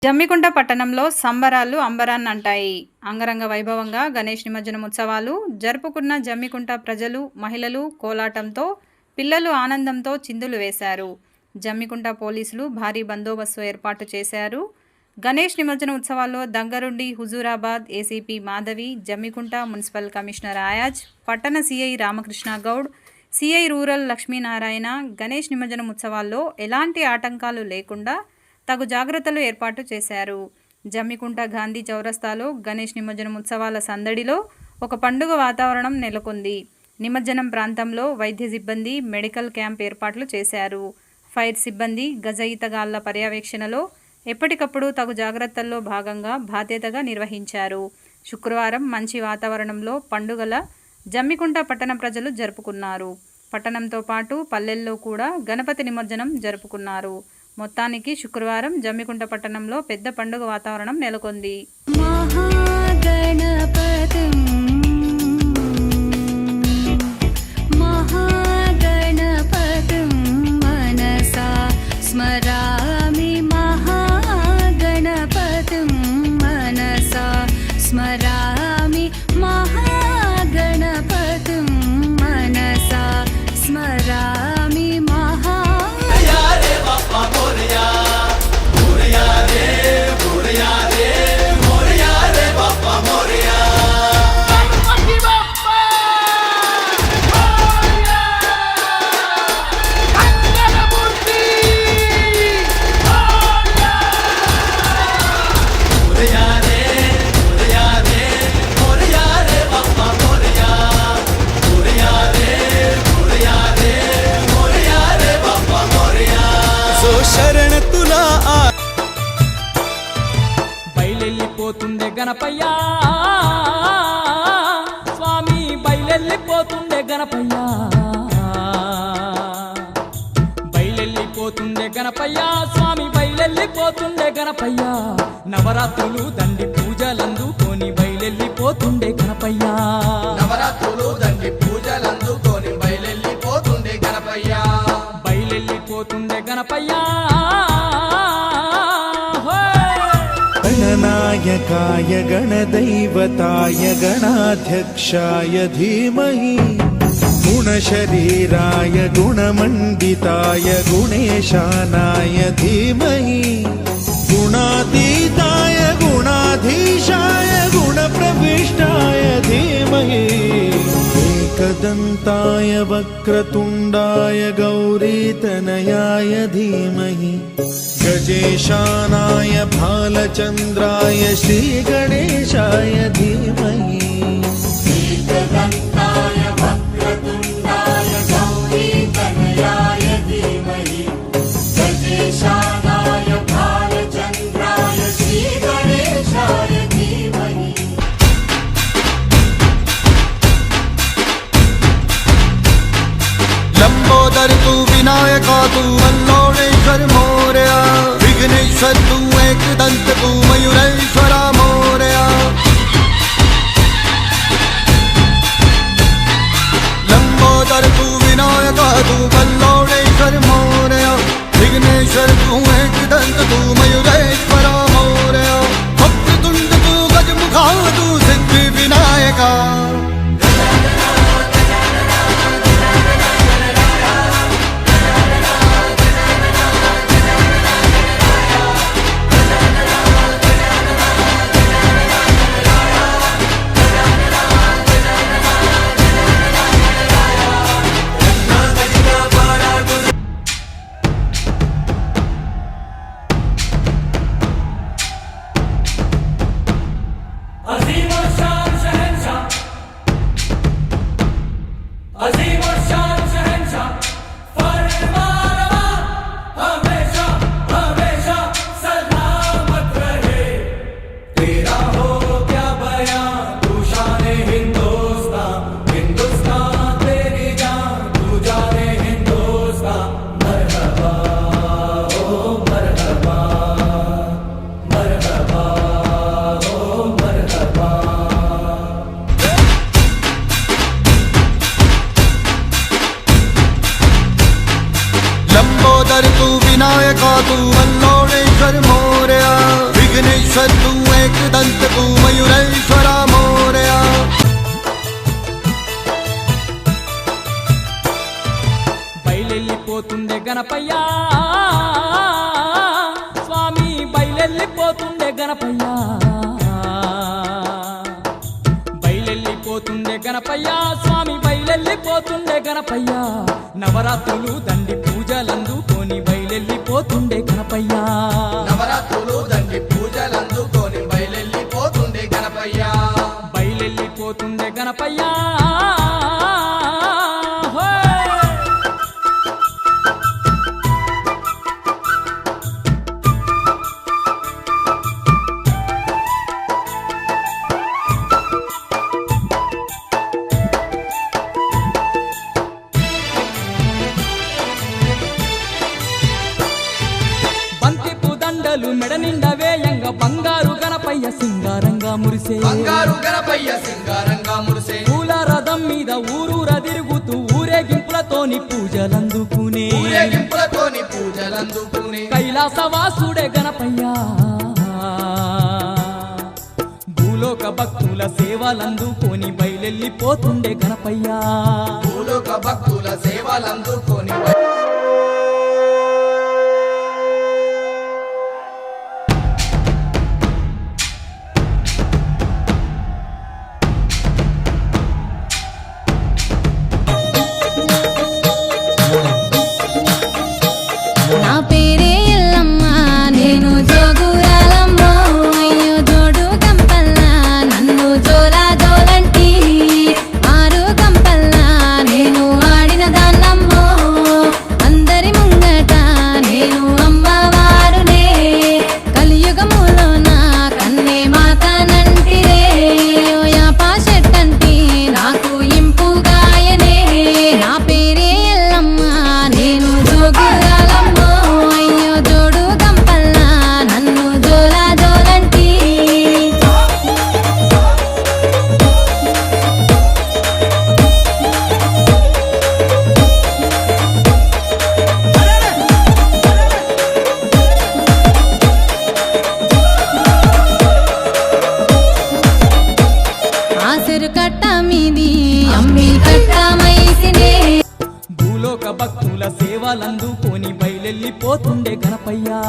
జమ్మికుంట పట్టణంలో సంబరాలు అంబరాన్నంటాయి. అంగరంగ వైభవంగా గణేష్ నిమజ్జనం ఉత్సవాలు జరుపుకున్న జమ్మికుంట ప్రజలు, మహిళలు కోలాటంతో, పిల్లలు ఆనందంతో చిందులు వేశారు. జమ్మికుంట పోలీసులు భారీ బందోబస్తు ఏర్పాటు చేశారు. గణేష్ నిమజ్జన ఉత్సవాల్లో దగ్గరుండి Huzurabad ACP Madhavi, Jammikunta municipal commissioner Ayaz, పట్టణ CI Ramakrishna Goud, CI rural Lakshminarayana Ganesh నిమజ్జనం ఉత్సవాల్లో ఎలాంటి ఆటంకాలు లేకుండా తగు జాగ్రత్తలు ఏర్పాటు చేశారు. జమ్మికుంట గాంధీ చౌరస్తాలో గణేష్ నిమజ్జనం ఉత్సవాల సందడిలో ఒక పండుగ వాతావరణం నెలకొంది. నిమజ్జనం ప్రాంతంలో వైద్య సిబ్బంది మెడికల్ క్యాంప్ ఏర్పాట్లు చేశారు. ఫైర్ సిబ్బంది గజ ఈతగాళ్ల పర్యవేక్షణలో ఎప్పటికప్పుడు తగు జాగ్రత్తల్లో భాగంగా బాధ్యతగా నిర్వహించారు. శుక్రవారం మంచి వాతావరణంలో పండుగల జమ్మికుంట పట్టణ ప్రజలు జరుపుకున్నారు. పట్టణంతో పాటు పల్లెల్లో కూడా గణపతి నిమజ్జనం జరుపుకున్నారు. మొత్తానికి శుక్రవారం జమ్మికుంట పట్టణంలో పెద్ద పండుగ వాతావరణం నెలకొంది. స్మరామి మహాగణపతిం మనసా స్మరామి మహాగణపతిం మనసా స్మరామి బయలెళ్ళిపోతుండే గణపయ్యా స్వామి, బయలెళ్ళిపోతుండే గణపయ్యా, బయలెళ్ళిపోతుండే గణపయ్యా స్వామి, బయలెళ్ళిపోతుండే గణపయ్యా. నవరాత్రులు దండి పూజలందుకొని బయలెళ్ళిపోతుండే గణపయ్యా, నవరాత్రులు దండి పూజలందుకొని బయలెళ్ళిపోతుండే గణపయ్యా, బయలెళ్ళిపోతుండే గణపయ్యా. गणनायकाय गणदैवताय गणाध्यक्षाय धीमहि गुणशरीराय गुणमण्डिताय गुणेशानाय धीमहि गुणातीताय गुणाधीशाय गुणप्रविष्टाय धीमहि एकदन्ताय वक्रतुण्डाय गौरीतनयाय धीमहि गजेशानाय भालचन्द्राय श्रीगणेशाय धीमहि एकदन्ताय वक्रतुण्डाय गौरीतनयाय धीमहि गजेशानाय भालचन्द्राय श्रीगणेशाय धीमहि. लंबोदर तू विनायका तू वल्लोणेश्वर मोरया, विघ्नेश्वर तू एकदंत तू मयूरेश्वरा मोरया. लंबोदर तू विनायका तू वल्लोणेश्वर मोरया, विघ्नेश्वर तू एकदंत तू मयूरेश्वरा मोरया. वक्रतुंड तू गजमुखा तू सिद्धि विनायका. लंबोदर तू विनायका तू वल्लोणेश्वर मोरया. सिद्धेश्वर तू एकदंत तू मयूरेश्वरा मोरया బయలెల్లిపోతుండే గణపయ్యా స్వామి బయలెల్లిపోతుండే గణపయ్యా బయలెల్లిపోతుండే గణపయ్యా స్వామి బయలెల్లిపోతుండే గణపయ్యా నవరాత్రులు దండి పూజలందుకొని బయలెల్లిపోతుండే గణపయ్యా నవరాత్రులు దండి పూజలందుకొని బయలెల్లిపోతుండే గణపయ్యా బయలెల్లిపోతుండే గణపయ్యా బంతిపు దండలు మెడ నిండా వేయంగ బంగారు గణపయ్య సింగారంగా మురిసే బంగారు గణపయ్య సింగారంగా మురిసే పూల రథం మీద ఊరూర తిరుగుతూ ఊరేగింపులతోని పూజలందుకునే ఊరేగింపులతోని పూజలందుకునే కైలాసవాసుడే గణపయ్యా భూలోక భక్తుల సేవలందుకొని బయలెల్లిపోతుండే గణపయ్యా భూలోక భక్తుల సేవలందుకొని నా పేరే ఎల్లమ్మ నేను జోగురాలమ్మ అయ్యో జోడు కంపల్లా నన్ను జోలా జోలంటి ఆరు కంపల్లా నేను ఆడిన దాన్నమ్మో అందరి ముంగట నేను అమ్మవారునే కలియుగములో నా కన్నే మాతనంటిరే ఓ యాపా చెట్టంటి నాకు ఇంపుగాయనే నా పేరే ఎల్లమ్మ నేను జోగురాలమ్మ అయ్యో జోడు కంపల్లా నన్ను జోలా జోలంటి ఆసరు కట్ట మీది అమ్మి కట్ట మైసినే భూలోక భక్తుల సేవలందుకొని బయలెల్లిపోతుండే గణపయ్యా